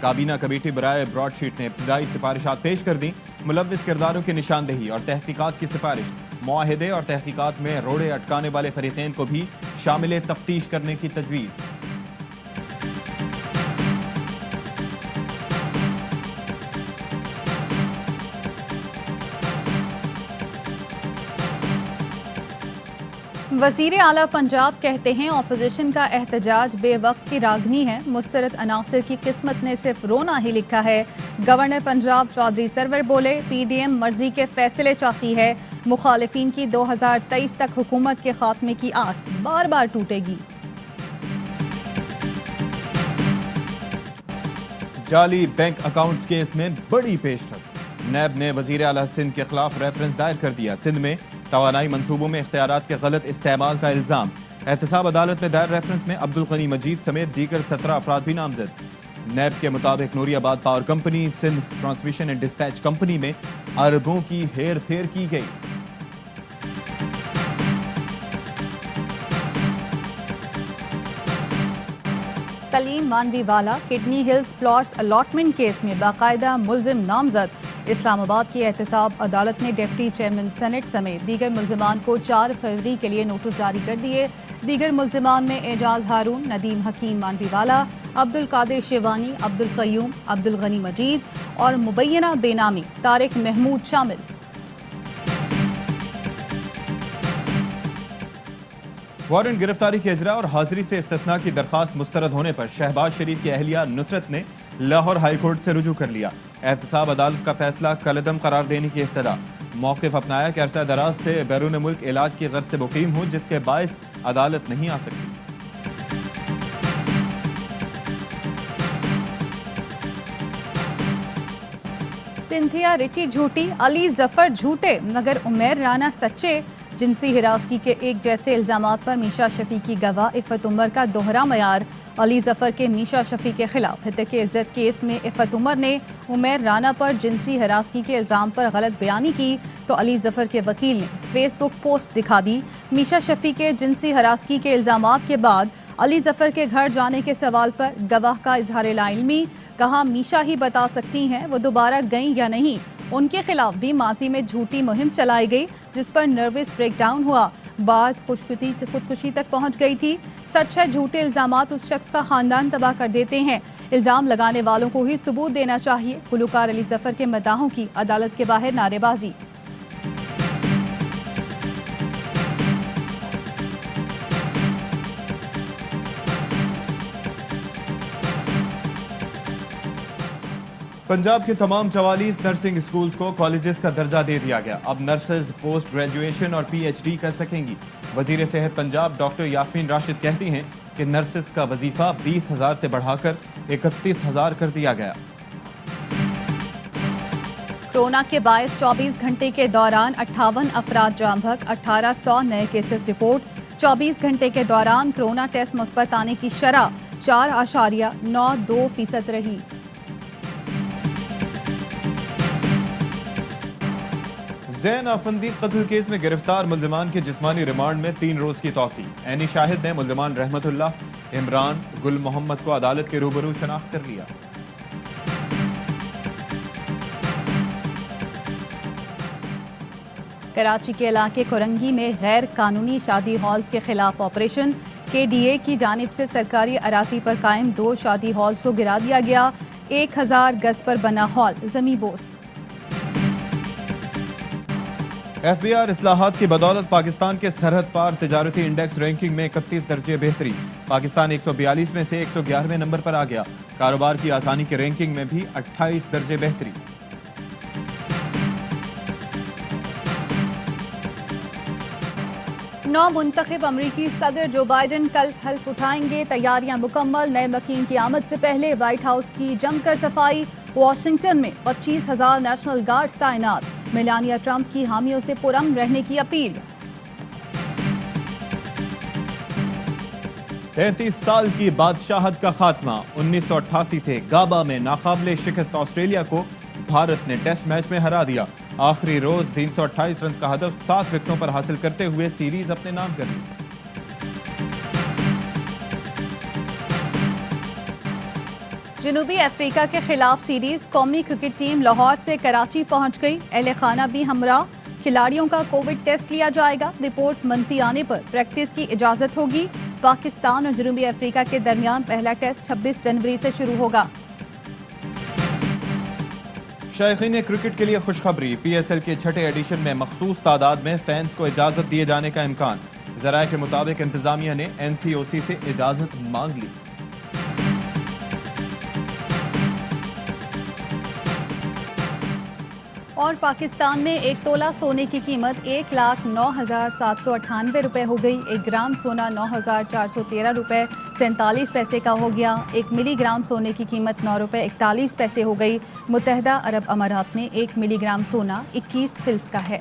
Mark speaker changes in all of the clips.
Speaker 1: کابینہ کمیٹی برائے Broad sheet نے ابتدائی سفارشات پیش کر دیں. ملوث کرداروں کی نشاندہی اور تحقیقات کی سفارش. معاہدے اور تحقیقات میں روڑے اٹکانے والے فریقین کو بھی شامل تفتیش کرنے کی تجویز.
Speaker 2: وزیر اعلیٰ پنجاب کہتے ہیں اپوزیشن کا احتجاج بے وقت کی راگنی ہے. مسترد عناصر کی قسمت نے صرف رونا ہی لکھا ہے. گورنر پنجاب چودھری سرور بولے پی ڈی ایم مرضی کے فیصلے چاہتی ہے. مخالفین کی 2023 تک حکومت کے خاتمے کی آس بار بار ٹوٹے گی.
Speaker 1: جعلی بینک اکاؤنٹس کیس میں بڑی پیش رفت. نیب نے وزیر اعلیٰ سندھ کے خلاف ریفرنس دائر کر دیا. سندھ میں توانائی منصوبوں میں اختیارات کے غلط استعمال کا الزام. احتساب عدالت میں دائر ریفرنس میں عبدالغنی مجید سمیت دیگر 17 افراد بھی نامزد. نیب کے مطابق نوری آباد power company Sindh transmission and dispatch company میں اربوں کی ہیر پھیر کی گئی.
Speaker 2: سلیم مانوی والا kidney Hills plots allotment case میں باقاعدہ ملزم نامزد. اسلام آباد کی احتساب عدالت نے ڈپٹی چیئرمین سینٹ سمیت دیگر ملزمان کو 4 فروری کے لیے نوٹس جاری کر دیے. دیگر ملزمان میں اعجاز ہارون، ندیم حکیم مانوی والا، عبد القادر شیوانی، عبد القیوم، عبد الغنی مجید اور مبینہ بے نامی طارق محمود شامل.
Speaker 1: وارنٹ گرفتاری کے اجراء اور حاضری سے استثناء کی درخواست مسترد ہونے پر شہباز شریف کی اہلیہ نصرت نے لاہور ہائی کورٹ سے رجوع کر لیا. احتساب عدالت کا فیصلہ کالعدم قرار دینے کی استدعا. موقف اپنایا کہ عرصہ دراز سے بیرون ملک علاج کی غرض سے مقیم ہوں جس کے باعث عدالت نہیں آ سکتی.
Speaker 2: سنتھیا رچی جھوٹی، علی ظفر جھوٹے مگر عمیر رانا سچے. جنسی ہراسگی کے ایک جیسے الزامات پر میشا شفیع کی گواہ عفت عمر کا دوہرا معیار. علی ظفر کے میشا شفیع کے خلاف ہتک عزت کیس میں عفت عمر نے عمیر رانا پر جنسی ہراسگی کے الزام پر غلط بیانی کی تو علی ظفر کے وکیل نے فیس بک پوسٹ دکھا دی. میشا شفیع کے جنسی ہراسگی کے الزامات کے بعد علی ظفر کے گھر جانے کے سوال پر گواہ کا اظہار لا علمی. کہا میشا ہی بتا سکتی ہیں وہ دوبارہ گئیں یا نہیں. ان کے خلاف بھی ماضی میں جھوٹی مہم چلائی گئی جس پر نروس بریک ڈاؤن ہوا. بات خودکشی تک پہنچ گئی تھی. سچ ہے جھوٹے الزامات اس شخص کا خاندان تباہ کر دیتے ہیں. الزام لگانے والوں کو ہی ثبوت دینا چاہیے. گلوکار علی ظفر کے مداحوں کی عدالت کے باہر نعرے بازی.
Speaker 1: پنجاب کے تمام 44 نرسنگ اسکولز کو کالجز کا درجہ دے دیا گیا. اب نرسز پوسٹ گریجویشن اور پی ایچ ڈی کر سکیں گی. وزیر صحت پنجاب ڈاکٹر یاسمین راشد کہتی ہیں کہ نرسز کا وظیفہ 20,000 سے بڑھا کر 31,000 کر دیا گیا.
Speaker 2: کورونا کے باعث 24 گھنٹے کے دوران 58 افراد جاں بحق، 1800 نئے کیسز رپورٹ. 24 گھنٹے کے دوران کورونا ٹیسٹ مثبت آنے کی شرح 4.92% رہی.
Speaker 1: زین افندی قتل کیس میں گرفتار ملزمان کے جسمانی ریمانڈ میں 3 روز کی توسیع. عینی شاہد نے ملزمان رحمت اللہ، عمران، گل محمد کو عدالت کے روبرو شناخت کر لیا.
Speaker 2: کراچی کے علاقے کورنگی میں غیر قانونی شادی ہالز کے خلاف آپریشن. کے ڈی اے کی جانب سے سرکاری اراضی پر قائم 2 شادی ہالز کو گرا دیا گیا. 1000 گز پر بنا ہال زمیں بوس.
Speaker 1: ایف بی آر اصلاحات کی بدولت پاکستان کے سرحد پار تجارتی انڈیکس رینکنگ میں 31 درجے بہتری. پاکستان 142 میں سے 111ویں نمبر پر آ گیا. کاروبار کی آسانی کی رینکنگ میں بھی 28 درجے بہتری.
Speaker 2: نو منتخب امریکی صدر جو بائیڈن کل حلف اٹھائیں گے. تیاریاں مکمل. نئے مکین کی آمد سے پہلے وائٹ ہاؤس کی جم کر صفائی. واشنگٹن میں 25,000 نیشنل گارڈز تعینات. میلانیا ٹرمپ کی حامیوں سے پرامن رہنے کی اپیل.
Speaker 1: 33 سال کی بادشاہت کا خاتمہ. 1988 سے گابا میں ناقابل شکست آسٹریلیا کو بھارت نے ٹیسٹ میچ میں ہرا دیا. آخری روز 328 رنز کا ہدف 7 وکٹوں پر حاصل کرتے ہوئے سیریز اپنے نام کر لی.
Speaker 2: جنوبی افریقہ کے خلاف سیریز قومی کرکٹ ٹیم لاہور سے کراچی پہنچ گئی. اہل خانہ بھی ہمراہ. کھلاڑیوں کا کووڈ ٹیسٹ لیا جائے گا. رپورٹس منفی آنے پر پریکٹس کی اجازت ہوگی. پاکستان اور جنوبی افریقہ کے درمیان پہلا ٹیسٹ 26 جنوری سے شروع ہوگا.
Speaker 1: شائقین کرکٹ کے لیے خوشخبری. پی ایس ایل کے چھٹے ایڈیشن میں مخصوص تعداد میں فینس کو اجازت دیے جانے کا امکان. ذرائع کے مطابق انتظامیہ نے این سی او سی سے اجازت مانگ لی.
Speaker 2: اور پاکستان میں 1 تولہ سونے کی قیمت 1,09,798 روپے ہو گئی. 1 گرام سونا 9,413 روپے 47 پیسے کا ہو گیا. 1 ملی گرام سونے کی قیمت 9 روپے 41 پیسے ہو گئی. متحدہ عرب امارات میں 1 ملی گرام سونا 21 فلس کا ہے.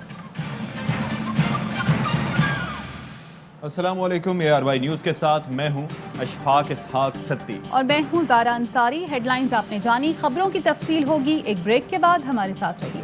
Speaker 1: السلام علیکم. اے آر وائی نیوز کے ساتھ میں ہوں اشفاق اسحاق ستی
Speaker 2: اور میں ہوں زارا انصاری. ہیڈ لائنز آپ نے جانی. خبروں کی تفصیل ہوگی ایک بریک کے بعد. ہمارے ساتھ رہیے.